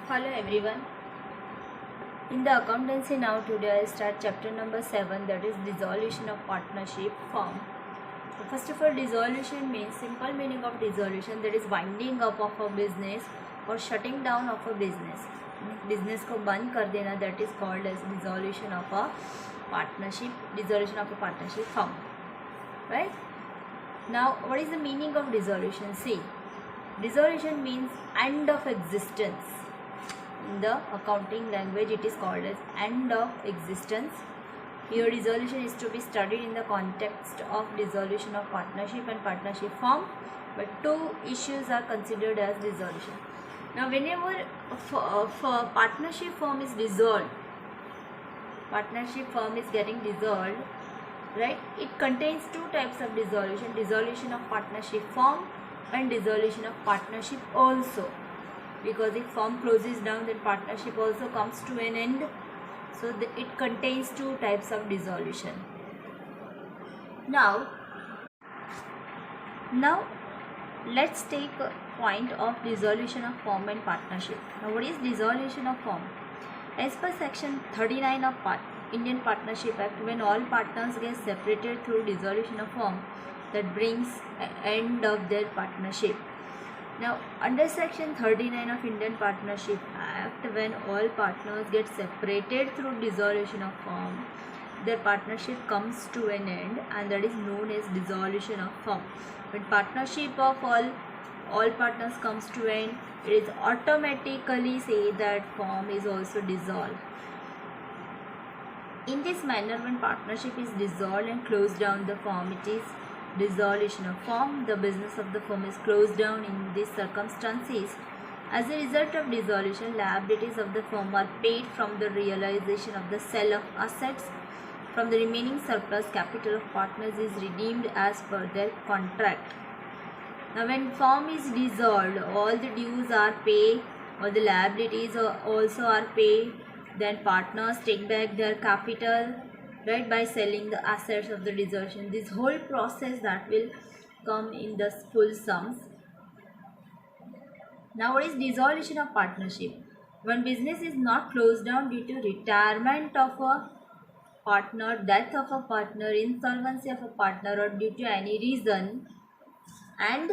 Hello everyone. In the accountancy now today I start chapter number 7, that is dissolution of partnership firm. So first of all, dissolution means, simple meaning of dissolution, that is winding up of a business or shutting down of a business. Business को बंद कर देना, that is called as dissolution of a partnership, dissolution of a partnership firm. Right? Now what is the meaning of dissolution? See, dissolution means end of existence. In the accounting language it is called as end of existence. Here dissolution is to be studied in the context of dissolution of partnership and partnership firm, but two issues are considered as dissolution. Now whenever partnership firm is dissolved, partnership firm is getting dissolved, right, it contains two types of dissolution: dissolution of partnership firm and dissolution of partnership also. Because if firm closes down, then partnership also comes to an end. So it contains two types of dissolution. Now let's take a point of dissolution of firm and partnership. Now what is dissolution of firm? As per section 39 of Indian Partnership Act, when all partners get separated through dissolution of firm, that brings an end of their partnership. Now, under section 39 of Indian Partnership Act, when all partners get separated through dissolution of firm, their partnership comes to an end, and that is known as dissolution of firm. When partnership of all partners comes to an end, it is automatically say that firm is also dissolved. In this manner, when partnership is dissolved and closed down the firm, it is dissolution of firm. The business of the firm is closed down in these circumstances. As a result of dissolution, liabilities of the firm are paid from the realization of the sale of assets. From the remaining surplus, capital of partners is redeemed as per their contract. Now when firm is dissolved, all the dues are paid, all the liabilities also are paid. Then partners take back their capital, right, by selling the assets of the dissolution. This whole process that will come in the full sums. Now what is dissolution of partnership? When business is not closed down due to retirement of a partner, death of a partner, insolvency of a partner, or due to any reason, and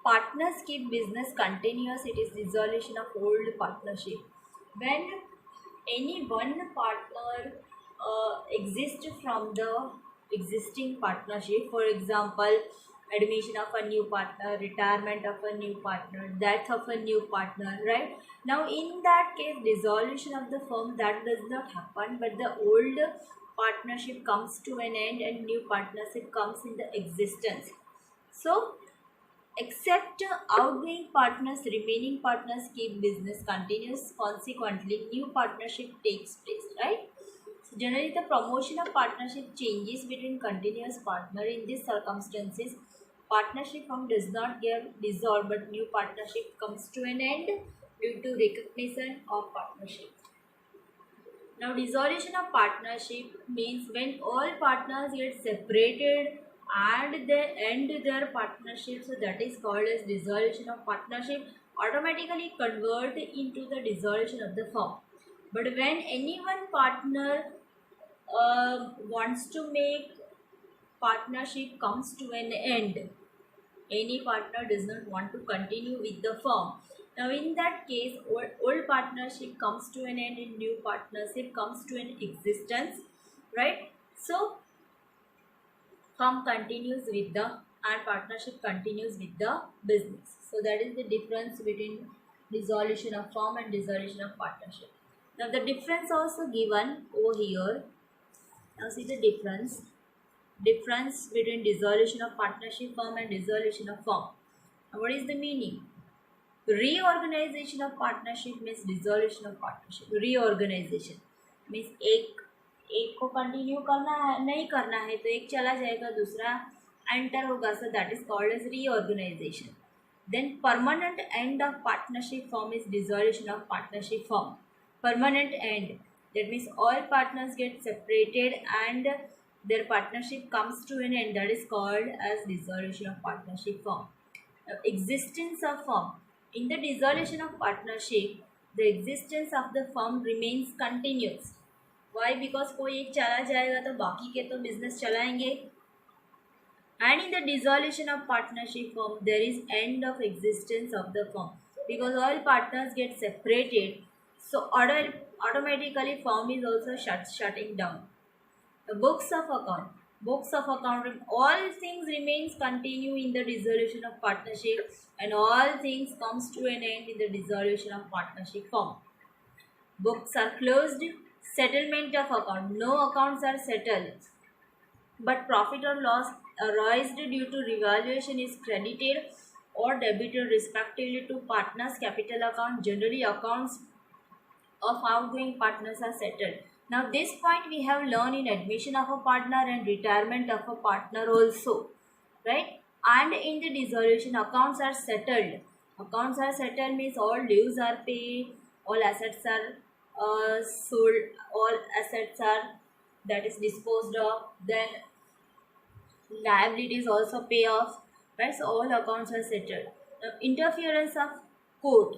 partners keep business continuous, it is dissolution of old partnership. When any one partner exists from the existing partnership, for example, admission of a new partner, retirement of a new partner, death of a new partner, right? Now in that case, dissolution of the firm, that does not happen, but the old partnership comes to an end and new partnership comes in the existence. So except outgoing partners, remaining partners keep business continuous. Consequently, new partnership takes place, right? So generally, the promotion of partnership changes between continuous partner. In these circumstances, partnership firm does not get dissolved, but new partnership comes to an end due to recognition of partnership. Now, dissolution of partnership means when all partners get separated and they end their partnership, so that is called as dissolution of partnership, automatically convert into the dissolution of the firm. But when any one partner wants to make partnership comes to an end, any partner does not want to continue with the firm. Now in that case, old partnership comes to an end and new partnership comes to an existence, right? So firm continues with the and partnership continues with the business. So that is the difference between dissolution of firm and dissolution of partnership. Now the difference also given over here. Now see the difference between dissolution of partnership firm and dissolution of firm. Now what is the meaning? Reorganization of partnership means dissolution of partnership. Reorganization means एक को continue करना है, नहीं करना है, तो एक चला जाएगा, दूसरा एंटर होगा. So that is called as reorganisation. Then permanent end of partnership form is dissolution of partnership form. Permanent end, that means all partners get separated and their partnership comes to an end, that is called as dissolution of partnership firm. Existence of firm, In the dissolution of partnership, the existence of the firm remains continuous. Why? Because कोई एक चला जाएगा तो बाकी के तो business चलाएंगे. And in the dissolution of partnership firm, there is end of existence of the firm because all partners get separated. So automatically firm is also shutting down. The books of account, all things remains continue in the dissolution of partnership, and all things comes to an end in the dissolution of partnership firm. Books are closed. Settlement of account. No accounts are settled, but profit or loss arised due to revaluation is credited or debited respectively to partners' capital account. Generally, accounts of outgoing partners are settled. Now, this point we have learned in admission of a partner and retirement of a partner also, right? And in the dissolution, accounts are settled. Accounts are settled means all dues are paid, all assets are sold, all assets are that is disposed of, then liabilities also pay off, right? So all accounts are settled. Now, interference of court.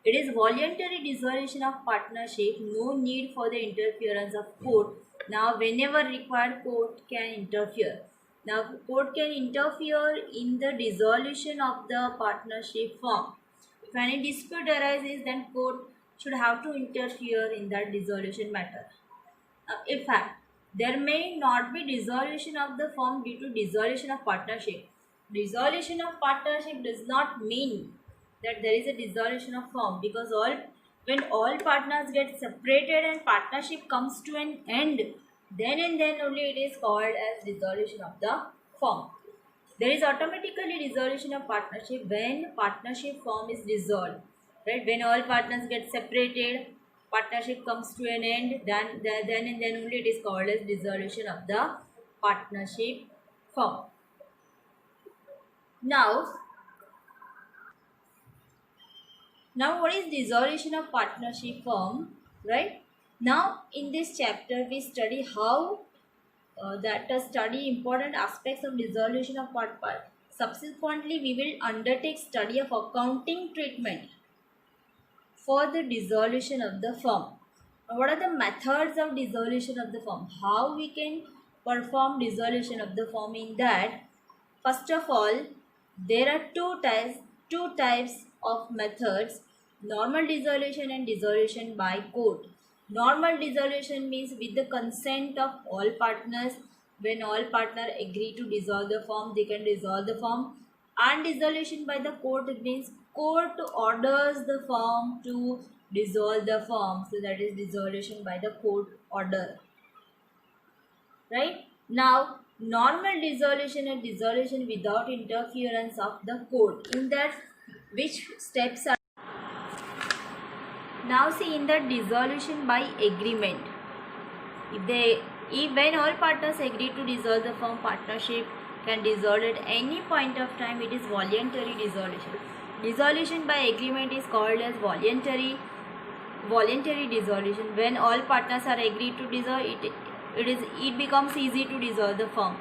It is voluntary dissolution of partnership, no need for the interference of court. Now whenever required, court can interfere. Now court can interfere in the dissolution of the partnership firm. If any dispute arises, then court should have to interfere in that dissolution matter. In fact, there may not be dissolution of the firm due to dissolution of partnership. Dissolution of partnership does not mean that there is a dissolution of firm, because when all partners get separated and partnership comes to an end, then and then only it is called as dissolution of the firm. There is automatically dissolution of partnership when partnership firm is dissolved, right? When all partners get separated, partnership comes to an end, then and then only it is called as dissolution of the partnership firm. Now what is dissolution of partnership firm, right? Now in this chapter we study how study important aspects of dissolution of partnership. Subsequently we will undertake study of accounting treatment for the dissolution of the firm. What are the methods of dissolution of the firm? How we can perform dissolution of the firm? In that, first of all, there are two types of methods: normal dissolution and dissolution by court. Normal dissolution means with the consent of all partners. When all partners agree to dissolve the firm, they can dissolve the firm. And dissolution by the court means court orders the firm to dissolve the firm. So that is dissolution by the court order. Right? Now, normal dissolution and dissolution without interference of the court. In that, which steps are? Now see, in the dissolution by agreement, when all partners agree to dissolve the firm, partnership can dissolve at any point of time. It is voluntary dissolution. Dissolution by agreement is called as voluntary dissolution. When all partners are agreed to dissolve, it becomes easy to dissolve the firm.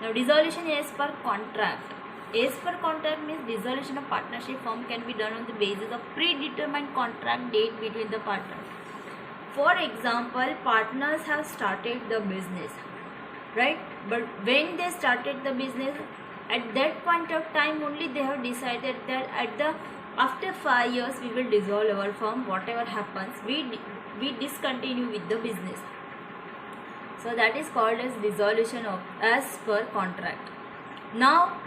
Now dissolution as per contract. As per contract means dissolution of partnership firm can be done on the basis of predetermined contract date between the partners. For example, partners have started the business, right? But when they started the business, at that point of time only they have decided that after 5 years we will dissolve our firm. Whatever happens, we discontinue with the business. So that is called as dissolution of as per contract. Now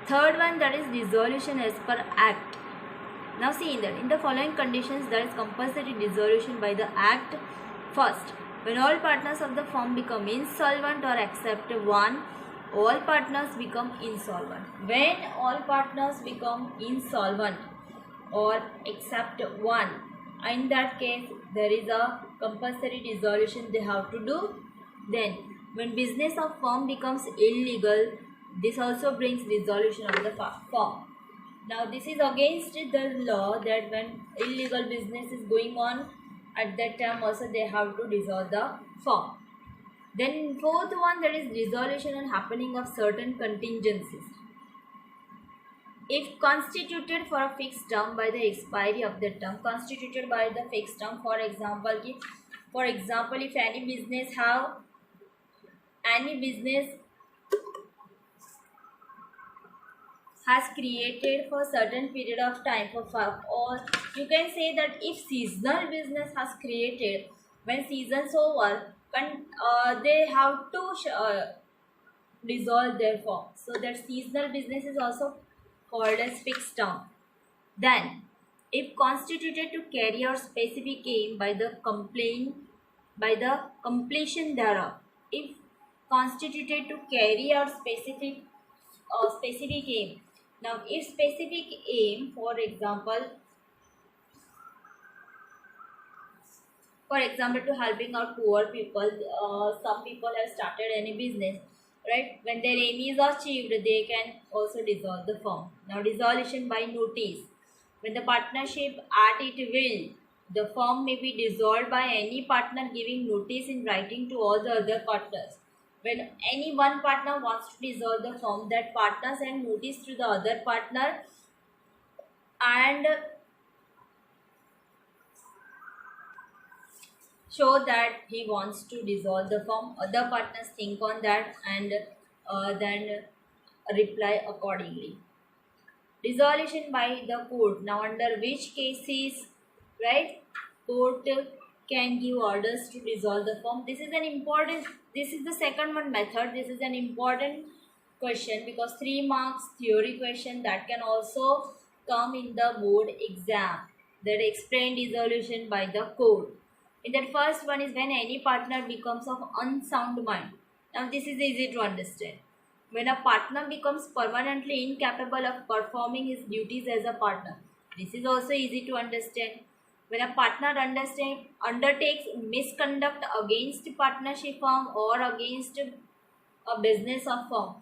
third one, that is dissolution as per act. Now see, in the following conditions there is compulsory dissolution by the act. First, when all partners of the firm become insolvent or accept one, all partners become insolvent. When all partners become insolvent or accept one, in that case there is a compulsory dissolution they have to do. Then when business of firm becomes illegal, this also brings dissolution of the firm. Now this is against the law that when illegal business is going on, at that time also they have to dissolve the firm. Then fourth one, that is dissolution on happening of certain contingencies. if constituted for a fixed term by the expiry of the term, constituted by the fixed term, for example if any business has created for certain period of time for five, or you can say that if seasonal business has created, when seasons over, they have to dissolve their form, so that seasonal business is also called as fixed term. Then if constituted to carry out specific aim by the completion thereof, if constituted to carry out specific aim. Now if specific aim, for example to helping out poor people, some people have started any business, right? When their aim is achieved, they can also dissolve the firm. Now dissolution by notice, when the partnership at it will, the firm may be dissolved by any partner giving notice in writing to all the other partners. When any one partner wants to dissolve the firm, that partner send notice to the other partner and show that he wants to dissolve the firm. Other partners think on that and then reply accordingly. Dissolution by the court. Now under which cases, right, court can give orders to dissolve the firm. This is the second one method. This is an important question because 3 marks theory question that can also come in the board exam, that explain dissolution by the court. In that first one is when any partner becomes of unsound mind. Now this is easy to understand. When a partner becomes permanently incapable of performing his duties as a partner. This is also easy to understand. When a partner undertakes misconduct against partnership firm or against a business of firm.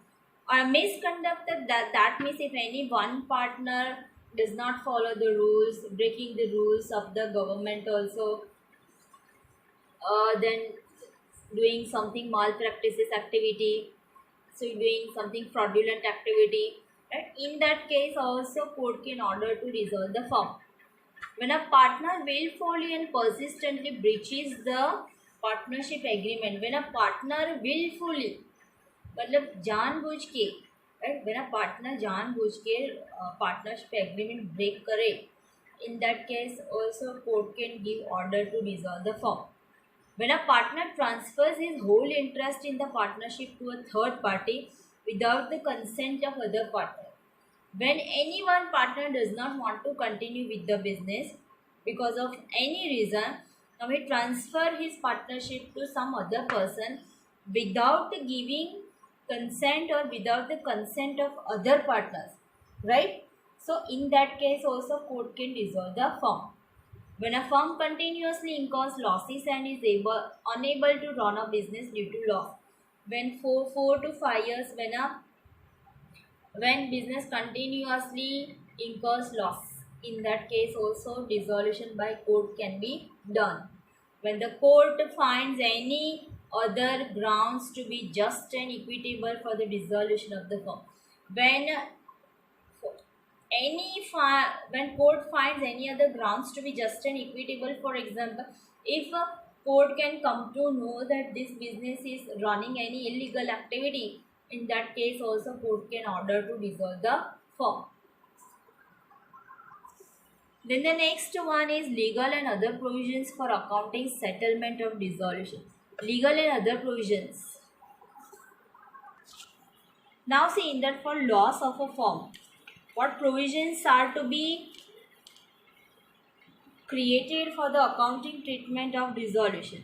Or misconduct, that means if any one partner does not follow the rules, breaking the rules of the government also, then doing something malpractices activity, so doing something fraudulent activity, right? In that case also court can order to dissolve the firm. When a partner willfully and persistently breaches the partnership agreement, when a partner willfully मतलब जानबूझ के, right, when a partner जानबूझ के partnership agreement break करे, in that case also court can give order to dissolve the firm. When a partner transfers his whole interest in the partnership to a third party without the consent of other partner. When any one partner does not want to continue with the business because of any reason, now he transfer his partnership to some other person without giving consent or without the consent of other partners, right? So in that case also court can dissolve the firm. When a firm continuously incurs losses and is unable to run a business due to loss, when 4 to 5 years, when business continuously incurs loss, in that case also dissolution by court can be done. When the court finds any other grounds to be just and equitable for the dissolution of the firm, when court finds any other grounds to be just and equitable, for example, if a court can come to know that this business is running any illegal activity, in that case also court can order to dissolve the firm. Then the next one is legal and other provisions for accounting settlement of dissolution. Legal and other provisions. Now see, in that for loss of a firm, what provisions are to be created for the accounting treatment of dissolution?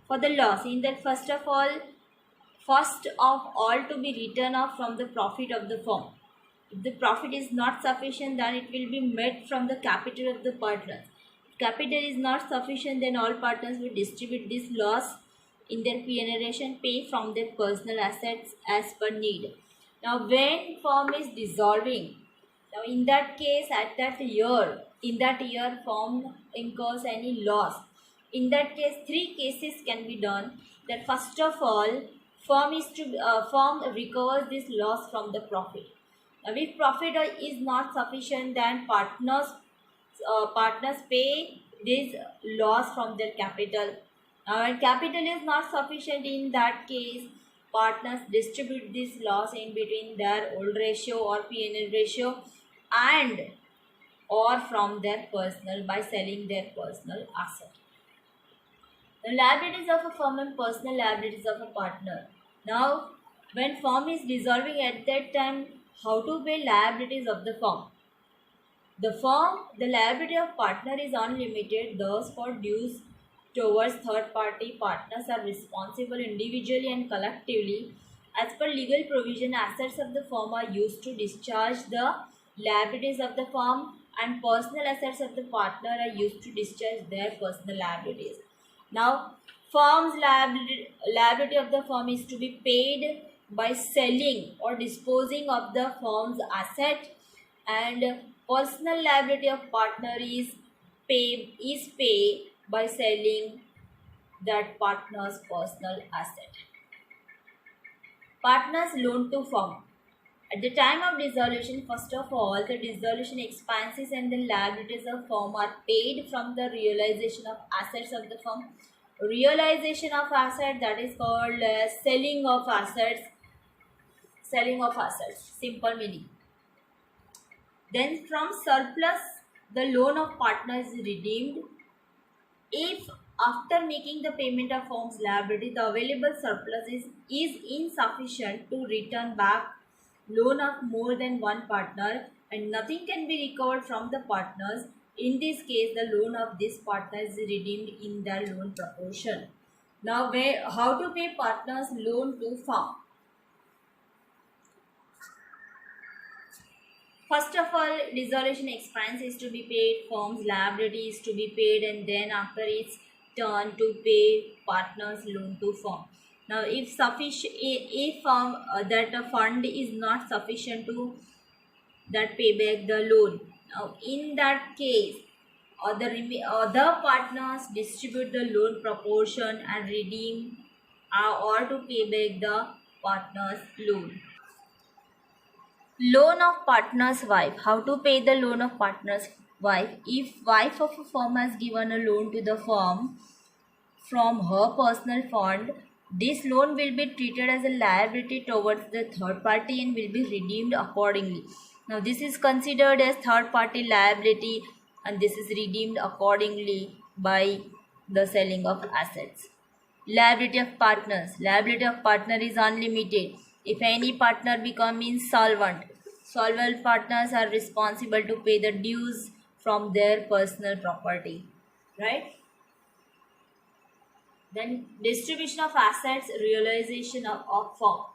For the loss, in that first of all to be written off from the profit of the firm. If the profit is not sufficient, then it will be made from the capital of the partners. If capital is not sufficient, then all partners will distribute this loss in their P&L, pay from their personal assets as per need. Now when firm is dissolving, now in that case, in that year firm incurs any loss. In that case, 3 cases can be done. That first of all, firm recovers this loss from the profit. Now, if profit is not sufficient, then partners pay this loss from their capital. Now, when capital is not sufficient, in that case, partners distribute this loss in between their old ratio or P&L ratio and or from their personal by selling their personal asset. The liabilities of a firm and personal liabilities of a partner. Now, when firm is dissolving, at that time, how to pay liabilities of the firm? The liability of partner is unlimited, thus for dues towards third party, partners are responsible individually and collectively. As per legal provision, assets of the firm are used to discharge the liabilities of the firm, and personal assets of the partner are used to discharge their personal liabilities. Now, firm's liability of the firm is to be paid by selling or disposing of the firm's asset, and personal liability of partner is paid by selling that partner's personal asset. Partners loan to firm. At the time of dissolution, first of all, the dissolution expenses and the liabilities of firm are paid from the realization of assets of the firm. Realization of asset, that is called selling of assets. Selling of assets, simple meaning. Then from surplus, the loan of partner is redeemed. If after making the payment of firm's liability, the available surplus is insufficient to return back loan of more than one partner and nothing can be recovered from the partners, in this case the loan of this partner is redeemed in their loan proportion. Now, how to pay partners loan to firm? First of all, dissolution expense is to be paid, firm's liability is to be paid, and then after it's turn to pay partners loan to firm. Now, if firm that a fund is not sufficient to that pay back the loan, now in that case, other partners distribute the loan proportion and redeem or to pay back the partner's loan. Loan of partner's wife. How to pay the loan of partner's wife? If wife of a firm has given a loan to the firm from her personal fund, this loan will be treated as a liability towards the third party and will be redeemed accordingly. Now, this is considered as third party liability and this is redeemed accordingly by the selling of assets. Liability of partners. Liability of partner is unlimited. If any partner become insolvent, solvent partners are responsible to pay the dues from their personal property, right? Then distribution of assets, realization of firm.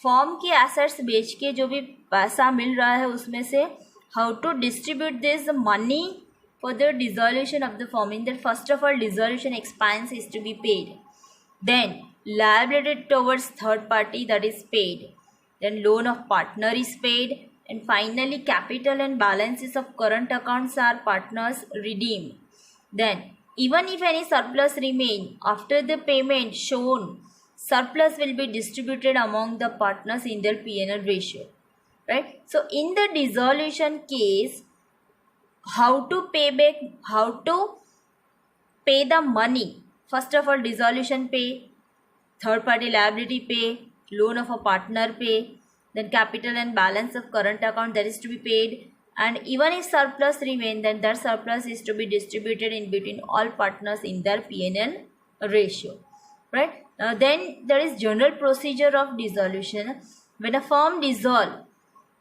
Form की assets बेच के जो भी पैसा मिल रहा है उसमें से how to distribute this money for the dissolution of the form. In that first of all dissolution expense is to be paid, then liability towards third party that is paid, then loan of partner is paid, and finally capital and balances of current accounts are partners redeemed. Then even if any surplus remain after the payment shown, surplus will be distributed among the partners in their P&L ratio, right? So in the dissolution case, how to pay the money? First of all, dissolution pay, third party liability pay, loan of a partner pay, then capital and balance of current account that is to be paid, and even if surplus remain, then that surplus is to be distributed in between all partners in their P&L ratio, right? Then there is general procedure of dissolution. When a firm dissolve,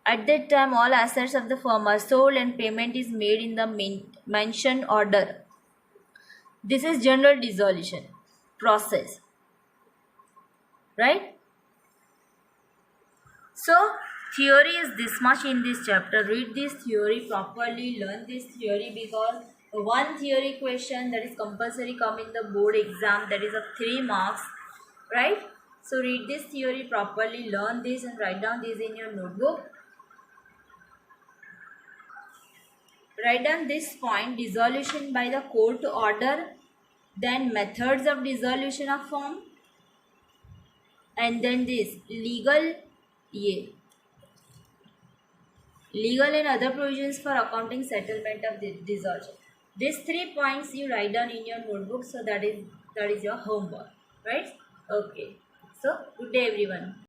at that time all assets of the firm are sold and payment is made in the mentioned order. This is general dissolution process, right? So theory is this much in this chapter. Read this theory properly, learn this theory, because one theory question that is compulsory come in the board exam, that is of 3 marks, right? So read this theory properly, learn this and write down this in your notebook. Write down this point: dissolution by the court order, then methods of dissolution of firm, and then this legal legal and other provisions for accounting settlement of dissolution. These 3 points you write down in your notebook, so that is your homework, right? Okay. So good day everyone.